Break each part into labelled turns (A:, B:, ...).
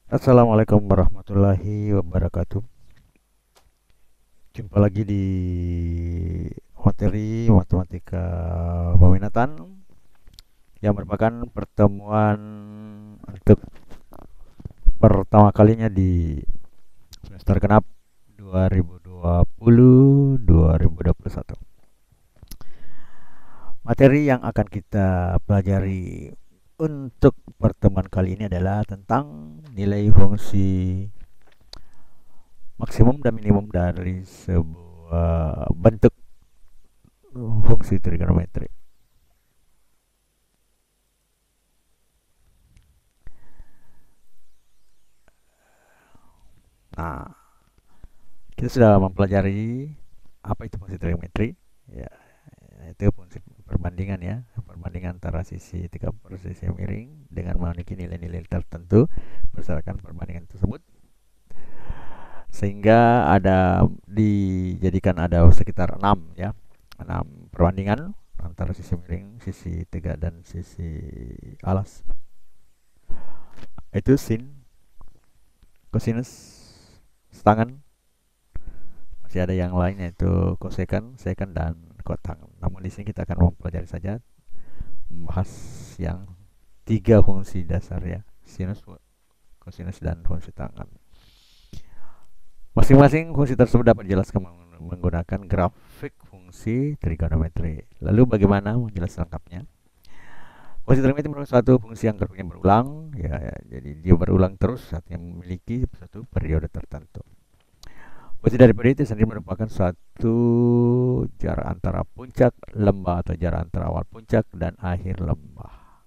A: Assalamualaikum warahmatullahi wabarakatuh. Jumpa lagi di materi matematika peminatan yang merupakan pertemuan untuk pertama kalinya di semester genap 2020-2021. Materi yang akan kita pelajari untuk pertemuan kali ini adalah tentang nilai fungsi maksimum dan minimum dari sebuah bentuk fungsi trigonometri. Nah, kita sudah mempelajari apa itu fungsi trigonometri. Ya, itu fungsi perbandingan ya, perbandingan antara sisi tiga per sisi miring dengan memiliki nilai-nilai tertentu berdasarkan perbandingan tersebut. Sehingga dijadikan ada sekitar 6 ya. 6 perbandingan antara sisi miring, sisi tegak dan sisi alas. Itu sin, cosinus, setangan. Masih ada yang lain yaitu kosekan, secant dan kotangan. Namun di sini kita akan mempelajari saja membahas yang tiga fungsi dasar ya, sinus, cosinus dan fungsi tangan. Masing-masing fungsi tersebut dapat dijelaskan menggunakan grafik fungsi trigonometri. Lalu bagaimana menjelaskan lengkapnya? Fungsi trigonometri merupakan suatu fungsi yang grafiknya berulang, ya, jadi dia berulang terus artinya memiliki satu periode tertentu. Fungsi dari periode itu sendiri merupakan suatu jarak antara puncak lembah atau jarak antara awal puncak dan akhir lembah.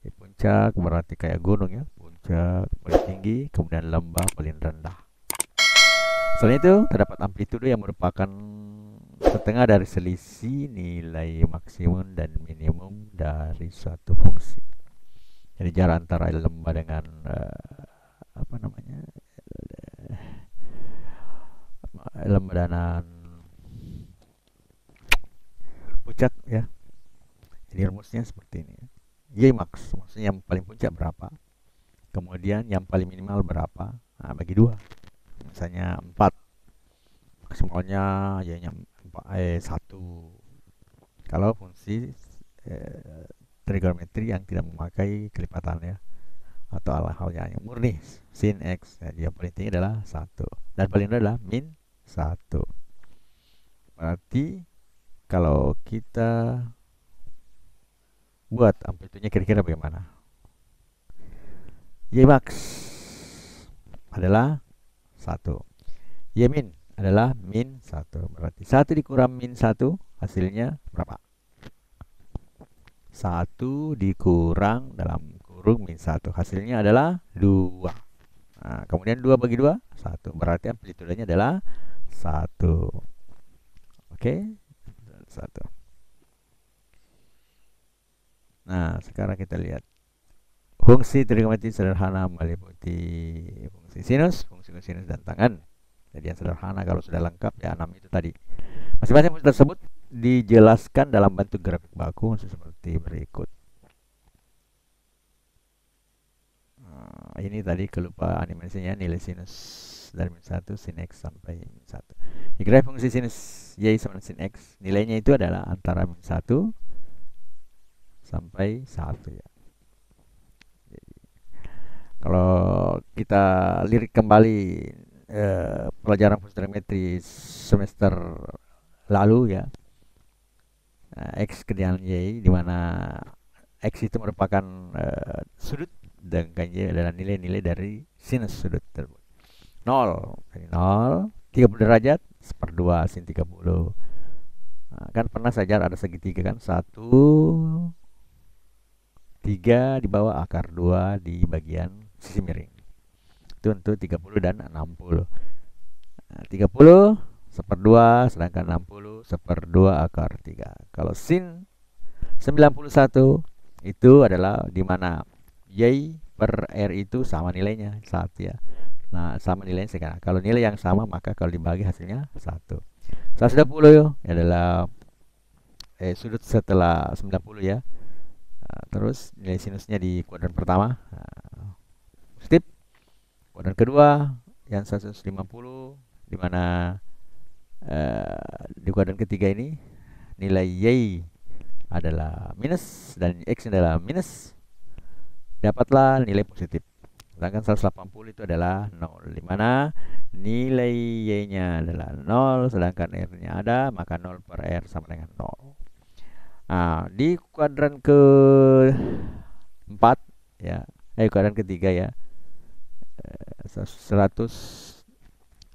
A: Di puncak berarti kayak gunung ya, puncak paling tinggi, kemudian lembah paling rendah. Selain itu, terdapat amplitudo yang merupakan setengah dari selisih nilai maksimum dan minimum dari suatu fungsi. Jadi jarak antara lembah dengan apa namanya lembah dan puncak ya. Jadi rumusnya seperti ini. Y max maksudnya yang paling puncak berapa, kemudian yang paling minimal berapa. Nah, bagi dua. Misalnya 4, maksimalnya y-nya 1. Kalau fungsi trigonometri yang tidak memakai kelipatan ya, atau halnya yang murni sin x, ya, dia paling tinggi adalah 1 dan paling rendah adalah min 1. Berarti kalau kita buat amplitunya kira-kira bagaimana? Y max adalah 1, Y min adalah min 1. Berarti 1 dikurang min 1 hasilnya berapa? 1 dikurang dalam kurung min 1 hasilnya adalah 2. Nah, kemudian 2 bagi 2 1. Berarti amplitudenya adalah 1. Oke, 1. Nah, sekarang kita lihat fungsi trigonometri sederhana meliputi fungsi sinus, fungsi kosinus dan tangen. Jadi yang sederhana, kalau sudah lengkap ya 6 itu tadi. Masing-masing fungsi tersebut dijelaskan dalam bentuk grafik baku seperti berikut. Nah, ini tadi kelupa animasinya, nilai sinus dari min 1 sin x sampai min 1. Di grafik fungsi sinus y sama sin x, nilainya itu adalah antara min 1 sampai 1 ya. Jadi, kalau kita lirik kembali pelajaran fungsi trigonometri semester lalu ya, x ke dengan y, di mana x itu merupakan sudut dan y adalah nilai-nilai dari sinus sudut tersebut. 0, 0, 30 derajat, 1/2 sin 30. Nah, kan pernah saja ada segitiga kan, 1, 3 di bawah akar 2 di bagian sisi miring. Itu untuk 30 dan 60. Nah, 30 1/2, sedangkan 60 1/2 akar 3. Kalau sin 91 itu adalah di mana y per r itu sama nilainya 1 ya. Nah, sama nilainya sekarang. Kalau nilai yang sama maka kalau dibagi hasilnya 1. 120 adalah sudut setelah 90 ya. Nah, terus nilai sinusnya di kuadran pertama. Nah, positif. Kuadran kedua yang 150, di mana di kuadran ketiga ini nilai Y adalah minus dan X adalah minus, dapatlah nilai positif. Sedangkan 180 itu adalah 0, di mana nilai Y-nya adalah 0, sedangkan R-nya ada, maka 0 per R sama dengan 0. Nah, di kuadran keempat ya, kuadran ketiga ya, 100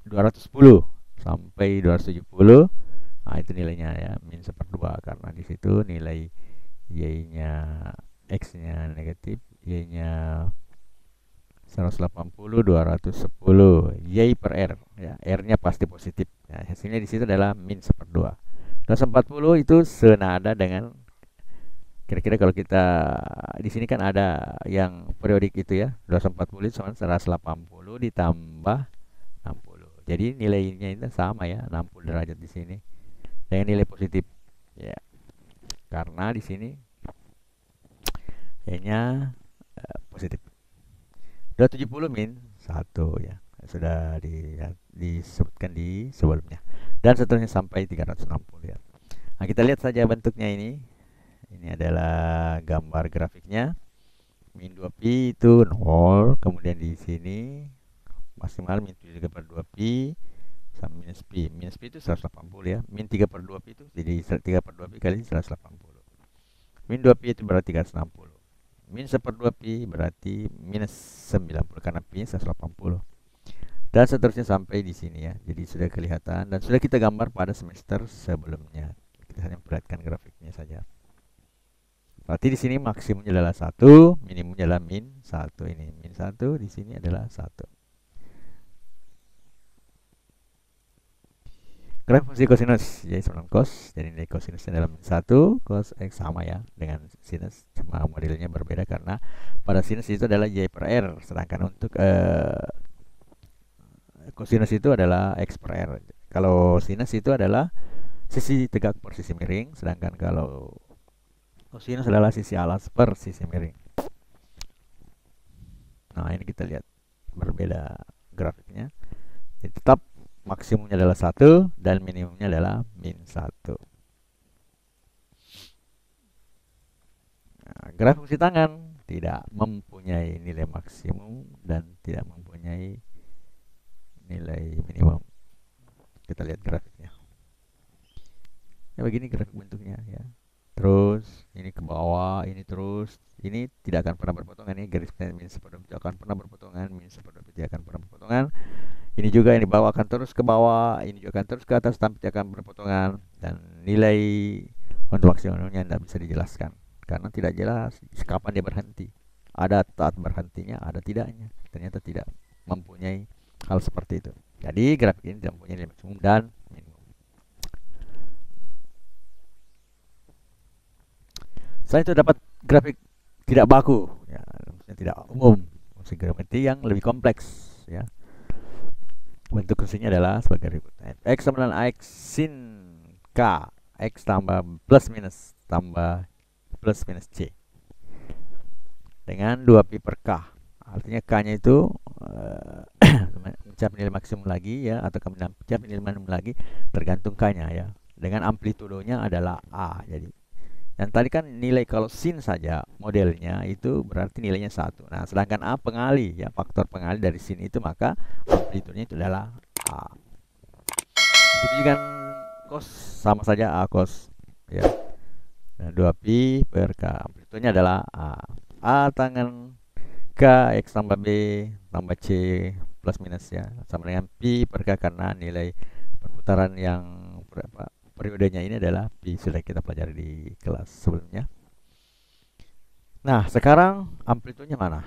A: 210 sampai 270. Nah, itu nilainya ya, min 1/2 karena di situ nilai Y-nya, X-nya negatif, Y-nya 180, 210, Y per R ya, R-nya pasti positif. Ya, hasilnya di situ adalah min 1/2. 240 itu senada dengan, kira-kira kalau kita di sini kan ada yang periodik itu ya, 240 itu sama 180 ditambah 60. Jadi nilainya itu sama ya, 60 derajat di sini dengan nilai positif. Ya, karena di sini Y-nya positif. 270 min 1 ya. Sudah disebutkan di sebelumnya. Dan seterusnya sampai 360 ya. Nah, kita lihat saja bentuknya ini. Ini adalah gambar grafiknya. Min 2pi itu 0, kemudian di sini maksimal min 3/2pi sama minus pi. Minus pi itu 180 ya. Min 3/2pi itu jadi 3/2pi kali 180. Min 2pi itu berarti 360. Min 1/2pi berarti minus 90 karena pi nya 180. Dan seterusnya sampai di sini ya. Jadi sudah kelihatan dan sudah kita gambar pada semester sebelumnya. Kita hanya perlihatkan grafiknya saja. Berarti di sini maksimumnya adalah 1, minimumnya adalah min 1 ini. Min 1 di sini adalah 1. Grafik fungsi kosinus jadi sama cos, jadi nilai kosinusnya adalah min 1, cos X sama ya dengan sinus, cuma modelnya berbeda karena pada sinus itu adalah Y per R, sedangkan untuk kosinus itu adalah X per R. Kalau sinus itu adalah sisi tegak per sisi miring, sedangkan kalau kosinus adalah sisi alas per sisi miring. Nah, ini kita lihat berbeda grafiknya. Jadi tetap maksimumnya adalah 1 dan minimumnya adalah min 1. Nah, grafik fungsi tangan tidak mempunyai nilai maksimum dan tidak mempunyai nilai minimum. Kita lihat grafiknya. Ya, begini grafik bentuknya ya. Terus ini ke bawah, ini terus, ini tidak akan pernah berpotongan, ini garis min 1/2 tidak akan pernah berpotongan, min 1/2 tidak akan pernah berpotongan. Ini juga yang di bawah akan terus ke bawah, ini juga akan terus ke atas tanpa akan berpotongan, dan nilai untuk maksimumnya tidak bisa dijelaskan karena tidak jelas kapan dia berhenti. Ada saat berhentinya, ada tidaknya. Ternyata tidak mempunyai hal seperti itu. Jadi grafik ini tidak mempunyai nilai maksimum dan minimum. Selain itu dapat grafik tidak baku, ya, tidak umum, fungsi geometri yang lebih kompleks ya. Bentuk fungsinya adalah sebagai berikut. X sama dengan X sin K, X tambah plus minus tambah plus minus C dengan 2pi per K. Artinya K-nya itu mencapai nilai maksimum lagi ya, atau mencapai nilai minimum lagi, tergantung K-nya ya. Dengan amplitudonya adalah A. Jadi yang tadi kan nilai kalau sin saja modelnya itu berarti nilainya 1. Nah, sedangkan A pengali ya, faktor pengali dari sin itu, maka amplitudenya itu adalah A. Itu juga cos sama saja A cos ya. Nah, 2pi per K, amplitudenya adalah A. A tangan K X tambah B tambah C plus minus ya, sama dengan pi per K karena nilai perputaran yang berapa periodenya ini adalah pi, sudah kita pelajari di kelas sebelumnya. Nah, sekarang amplitudenya mana?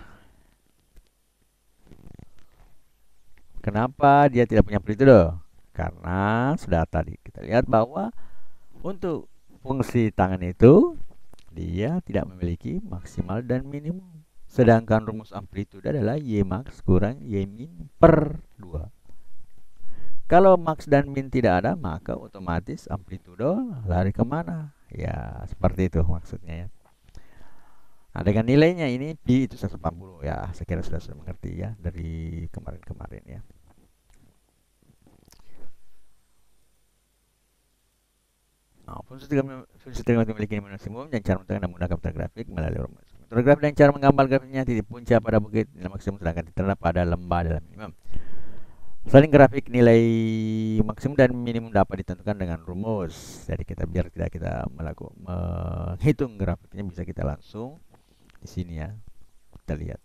A: Kenapa dia tidak punya amplitude? Karena sudah tadi kita lihat bahwa untuk fungsi tangan itu dia tidak memiliki maksimal dan minimum. Sedangkan rumus amplitude adalah Y max kurang Y min per 2. Kalau max dan min tidak ada, maka otomatis amplitudo lari kemana? Ya, seperti itu maksudnya ya. Nah, dengan nilainya ini pi itu 180 ya. Saya kira sudah mengerti ya dari kemarin-kemarin ya. Nah, fungsi trigonometri memiliki nilai maksimum dan cara menentukan dan menggunakan metode grafik melalui rumus. Metode grafik dan cara menggambar grafiknya titik puncak pada bukit nilai maksimum sedangkan titik terendah pada lembah dalam minimum. Selain grafik nilai maksimum dan minimum dapat ditentukan dengan rumus. Jadi kita biar tidak kita menghitung grafiknya bisa kita langsung di sini ya. Kita lihat.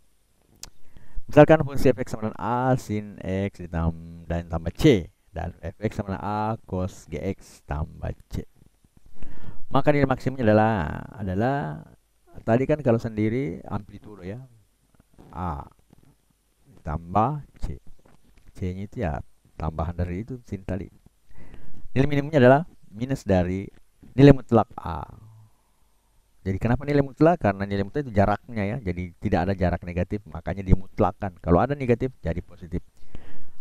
A: Misalkan fungsi fx sama dengan a sin x dan tambah c dan fx sama dengan a cos gx tambah c. Maka nilai maksimumnya adalah tadi kan kalau sendiri amplitudo ya. A tambah c. C-nya itu ya tambahan dari itu sin tadi. Nilai minimumnya adalah minus dari nilai mutlak A. Jadi kenapa nilai mutlak? Karena nilai mutlak itu jaraknya ya. Jadi tidak ada jarak negatif, makanya dimutlakkan. Kalau ada negatif jadi positif.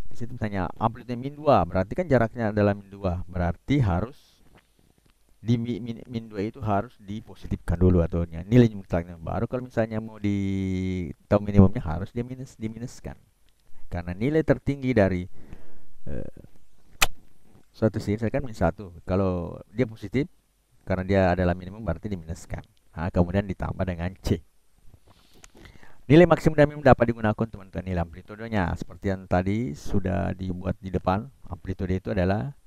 A: Di situ misalnya amplitude min 2, berarti kan jaraknya adalah min 2. Berarti harus di min 2 itu harus dipositifkan dulu atau nilai mutlaknya. Baru kalau misalnya mau di tahu minimumnya harus diminuskan. Karena nilai tertinggi dari suatu sin kan min 1. Kalau dia positif karena dia adalah minimum berarti diminuskan. Nah, kemudian ditambah dengan C. Nilai maksimum dan minimum dapat digunakan untuk menentukan nilai amplitudenya. Seperti yang tadi sudah dibuat di depan, amplitude itu adalah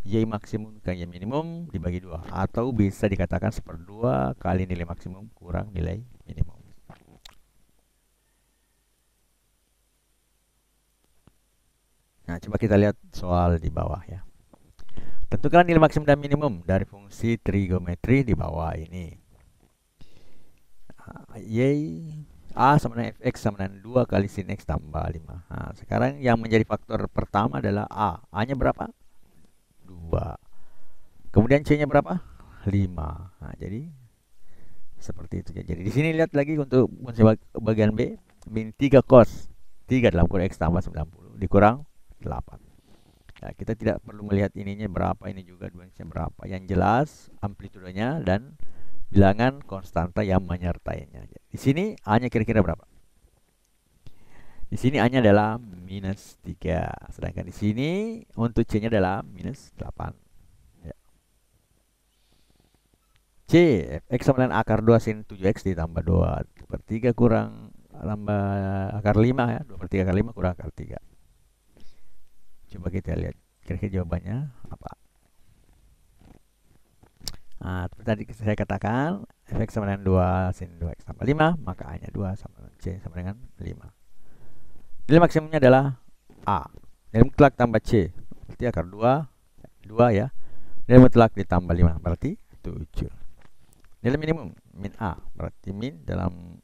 A: Y maksimum kali Y minimum dibagi 2. Atau bisa dikatakan 1/2 kali nilai maksimum kurang nilai minimum. Nah, coba kita lihat soal di bawah ya. Tentukan nilai maksimum dan minimum dari fungsi trigonometri di bawah ini. Y A sama dengan fx sama dengan 2 kali sin x tambah 5. Nah, sekarang yang menjadi faktor pertama adalah A. A-nya berapa? 2. Kemudian C-nya berapa? 5. Nah, jadi seperti itu. Jadi di sini lihat lagi untuk fungsi bagian B, min 3 cos 3 dalam kurung x tambah 90 dikurang 8. Ya, kita tidak perlu melihat ininya berapa, ini juga duanya berapa. Yang jelas amplitudenya dan bilangan konstanta yang menyertainya. Di sini A-nya kira-kira berapa? Di sini A-nya adalah minus 3. Sedangkan di sini untuk C-nya adalah minus 8. Ya. C, x sama dengan akar 2 sin 7x ditambah 2/3 kurang akar 5 ya. 2/3 akar 5 kurang akar 3. Coba kita lihat kira-kira jawabannya apa. Nah, seperti tadi saya katakan fx sama dengan 2 sin 2x tambah 5, maka A-nya 2 sama dengan C sama dengan 5. Nilai maksimumnya adalah A. Nilai mutlak tambah C berarti akar 2 ya. Nilai mutlak ditambah 5 berarti 7. Nilai minimum min A berarti min dalam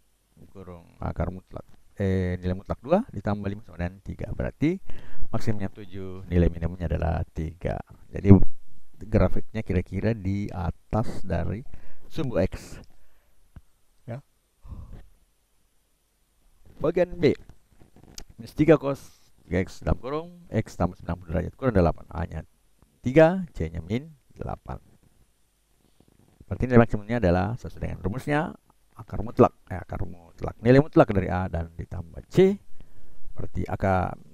A: kurung akar mutlak nilai mutlak 2 ditambah 5 sama dengan 3 berarti maksimumnya 7, nilai minimumnya adalah 3. Jadi grafiknya kira-kira di atas dari sumbu X ya. Bagian B, minus 3 cos X dalam kurung X tambah 90 derajat kurang 8. A nya 3, C nya min 8. Berarti nilai maksimumnya adalah sesuai dengan rumusnya akar mutlak nilai mutlak dari A dan ditambah C berarti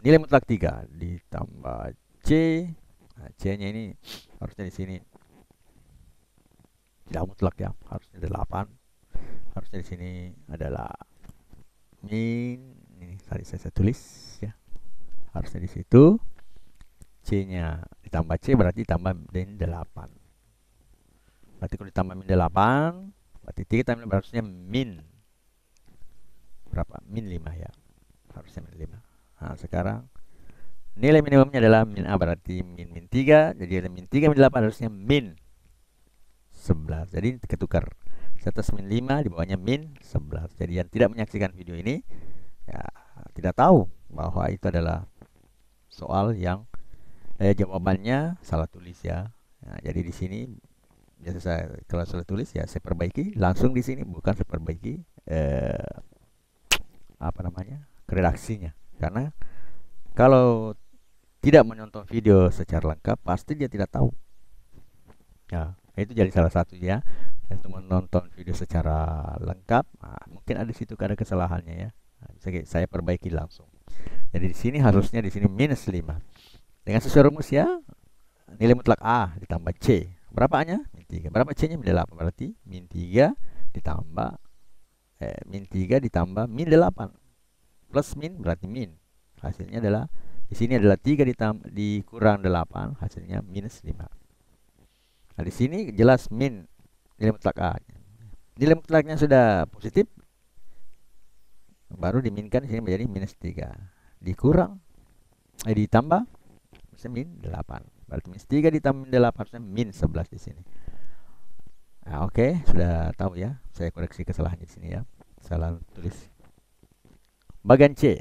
A: nilai mutlak 3 ditambah C. Nah, C-nya ini harusnya di sini tidak mutlak ya, harusnya 8. Harusnya di sini adalah min, ini tadi saya tulis ya. Harusnya di situ C-nya ditambah C berarti tambah min 8. Berarti kalau ditambah min 8 berarti 3 tambah harusnya min berapa? Min 5 ya. Harusnya min 5. Nah, sekarang nilai minimumnya adalah min A berarti min 3. Jadi ada min 3 min 8 harusnya min 11. Jadi ketukar. Di atas min 5 di bawahnya min 11. Jadi yang tidak menyaksikan video ini ya tidak tahu bahwa itu adalah soal yang jawabannya salah tulis ya. Nah, jadi di sini biasa saya kalau salah tulis ya saya perbaiki langsung di sini, bukan saya perbaiki redaksinya. Karena kalau tidak menonton video secara lengkap pasti dia tidak tahu. Ya, itu jadi salah satu ya. Itu menonton video secara lengkap, mungkin ada di situ ada kesalahannya ya. Bisa saya perbaiki langsung. Jadi di sini harusnya di sini minus 5. Dengan sesuai rumus ya, nilai mutlak A ditambah C. Berapa A-nya? Min 3. Berapa C-nya? Min 8. Berarti min 3 ditambah min 3 ditambah min 8. Plus min berarti min. Hasilnya adalah di sini adalah 3 dikurang 8, hasilnya minus 5. Nah, di sini jelas min nilai mutlak A. Nilai mutlaknya sudah positif, baru diminkan di sini menjadi minus 3. Dikurang ditambah min 8. Berarti minus 3 ditambah min 8 min 11 di sini. Nah, oke, sudah tahu ya. Saya koreksi kesalahannya di sini ya. Salah tulis. Bagian C.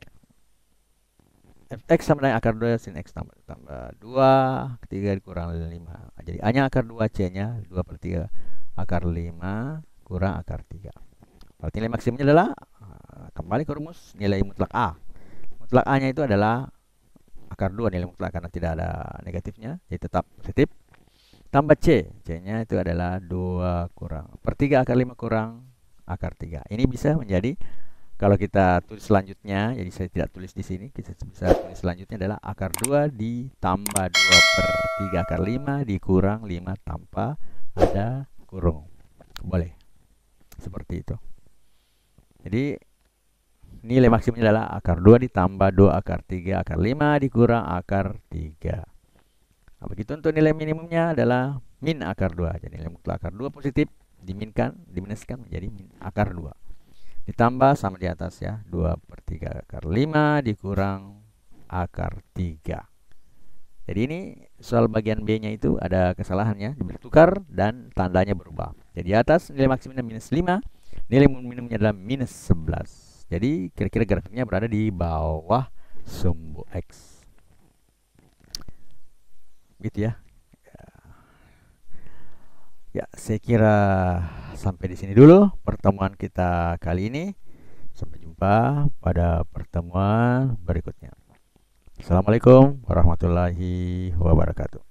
A: Fx sama dengan akar 2 sin x tambah 2, 3 dikurang 5. Jadi A-nya akar 2, C-nya 2 per 3 akar 5 kurang akar 3. Berarti nilai maksimumnya adalah, kembali ke rumus, nilai mutlak A. Mutlak A-nya itu adalah akar 2 nilai mutlak karena tidak ada negatifnya, jadi tetap positif. Tambah C. C-nya itu adalah 2 kurang per 3 akar 5 kurang akar 3. Ini bisa menjadi, kalau kita tulis selanjutnya, jadi saya tidak tulis di sini, kita bisa tulis selanjutnya adalah akar 2 ditambah 2 per 3 akar 5 dikurang 5 tanpa ada kurung. Boleh. Seperti itu. Jadi nilai maksimumnya adalah akar 2 ditambah 2 akar 3 akar 5 dikurang akar 3. Nah, begitu untuk nilai minimumnya adalah min akar 2. Jadi nilai mutlak akar 2 positif, diminuskan menjadi min akar 2. Ditambah sama di atas ya, 2 per 3 akar 5 dikurang akar 3. Jadi ini soal bagian B-nya itu ada kesalahannya, ditukar dan tandanya berubah. Jadi di atas nilai maksimumnya minus 5, nilai minimumnya adalah minus 11. Jadi kira-kira grafiknya berada di bawah sumbu X. Gitu ya. Ya, saya kira sampai di sini dulu pertemuan kita kali ini. Sampai jumpa pada pertemuan berikutnya. Assalamualaikum warahmatullahi wabarakatuh.